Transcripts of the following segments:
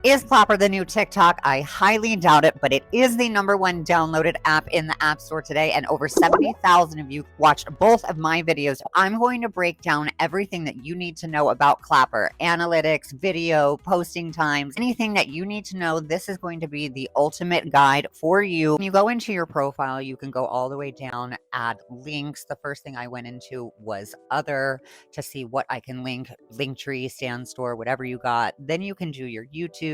Is Clapper the new TikTok? I highly doubt it, but it is the #1 downloaded app in the App Store today, and over 70,000 of you watched both of my videos. I'm going to break down everything that you need to know about Clapper, analytics, video, posting times, anything that you need to know. This is going to be the ultimate guide for you. When you go into your profile, you can go all the way down, add links. The first thing I went into was other to see what I can link. Linktree, Standstore, whatever you got. Then you can do your YouTube,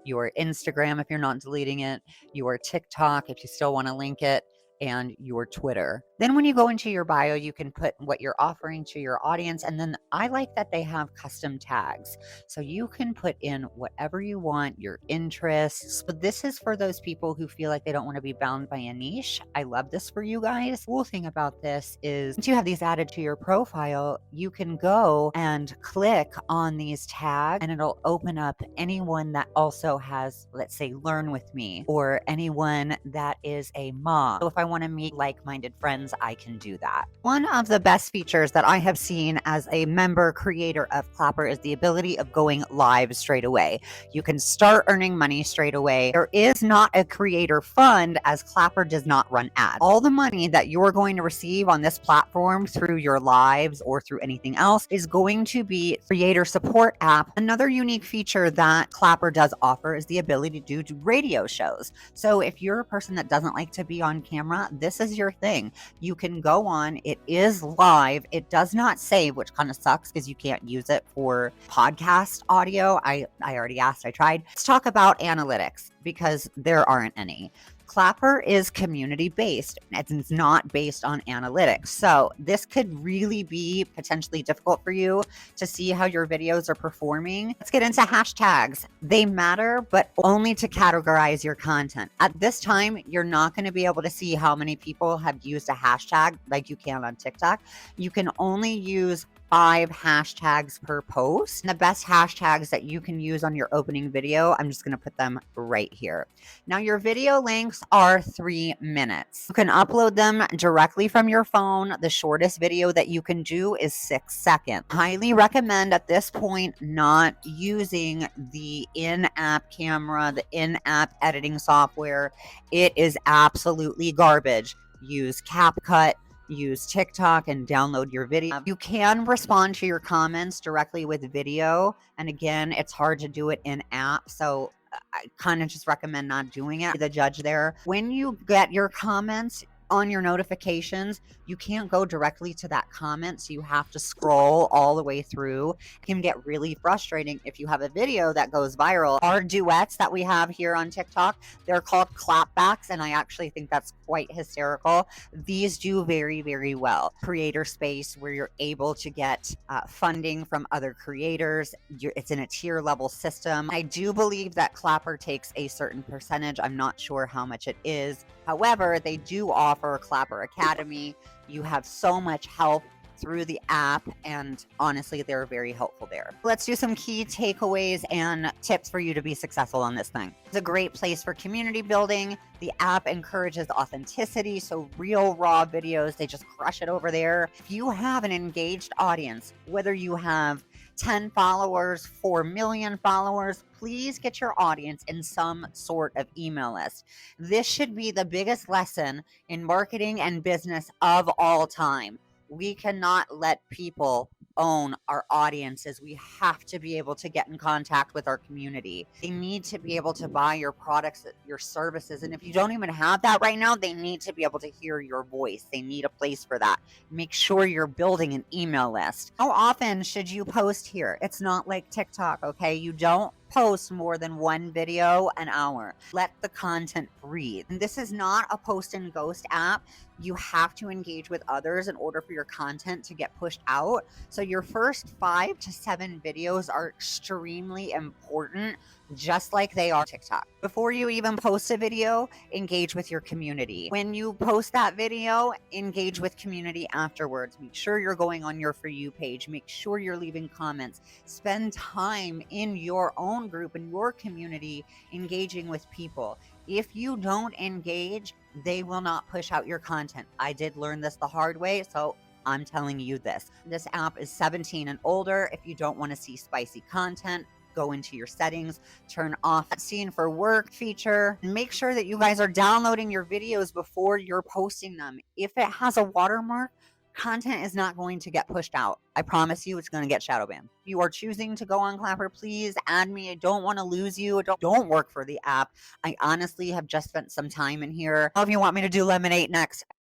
your Instagram if you're not deleting it, your TikTok if you still want to link it, and your Twitter. Then when you go into your bio, you can put what you're offering to your audience. And then I like that they have custom tags. So you can put in whatever you want, your interests. But this is for those people who feel like they don't want to be bound by a niche. I love this for you guys. The cool thing about this is once you have these added to your profile, you can go and click on these tags and it'll open up anyone that also has, let's say, Learn With Me, or anyone that is a mom. So if I want to meet like-minded friends, I can do that. One of the best features that I have seen as a member creator of Clapper is the ability of going live straight away. You can start earning money straight away. There is not a creator fund, as Clapper does not run ads. All the money that you're going to receive on this platform through your lives or through anything else is going to be creator support app. Another unique feature that Clapper does offer is the ability to do radio shows. So if you're a person that doesn't like to be on camera, this is your thing. You can go on, it is live, it does not save, which kind of sucks because you can't use it for podcast audio. I already asked, I tried. Let's talk about analytics because there aren't any. Clapper is community based. It's not based on analytics. So this could really be potentially difficult for you to see how your videos are performing. Let's get into hashtags. They matter, but only to categorize your content. At this time, you're not going to be able to see how many people have used a hashtag like you can on TikTok. You can only use 5 hashtags per post. And the best hashtags that you can use on your opening video, I'm just going to put them right here. Now, your video lengths are 3 minutes. You can upload them directly from your phone. The shortest video that you can do is 6 seconds. Highly recommend at this point not using the in-app camera, the in-app editing software. It is absolutely garbage. Use CapCut. Use TikTok and download your video. You can respond to your comments directly with video. And again, it's hard to do it in app. So I kind of just recommend not doing it. The judge there. When you get your comments on your notifications, you can't go directly to that comment. So you have to scroll all the way through. It can get really frustrating if you have a video that goes viral. Our duets that we have here on TikTok, they're called ClapBacks, and I actually think that's quite hysterical. These do very, very well. Creator space where you're able to get funding from other creators. It's in a tier level system. I do believe that Clapper takes a certain percentage. I'm not sure how much it is. However, they do offer Clapper Academy. You have so much help through the app, and honestly, they're very helpful there. Let's do some key takeaways and tips for you to be successful on this thing. It's a great place for community building. The app encourages authenticity, so real raw videos, they just crush it over there. If you have an engaged audience, whether you have 10 followers, 4 million followers, please get your audience in some sort of email list. This should be the biggest lesson in marketing and business of all time. We cannot let people own our audiences. We have to be able to get in contact with our community. They need to be able to buy your products, your services. And if you don't even have that right now, they need to be able to hear your voice. They need a place for that. Make sure you're building an email list. How often should you post here? It's not like TikTok, okay? You don't post more than 1 video an hour. Let the content breathe. And this is not a post and ghost app. You have to engage with others in order for your content to get pushed out. So your first 5 to 7 videos are extremely important, just like they are TikTok. Before you even post a video, engage with your community. When you post that video, engage with community afterwards. Make sure you're going on your For You page. Make sure you're leaving comments. Spend time in your own group, in your community, engaging with people. If you don't engage, they will not push out your content. I did learn this the hard way, so I'm telling you this. This app is 17 and older. If you don't want to see spicy content, go into your settings, turn off that scene for work feature, and make sure that you guys are downloading your videos before you're posting them. If it has a watermark, content is not going to get pushed out. I promise you it's going to get shadow banned. If you are choosing to go on Clapper, please add me. I don't want to lose you. Don't work for the app. I honestly have just spent some time in here. If you want me to do Lemonade next,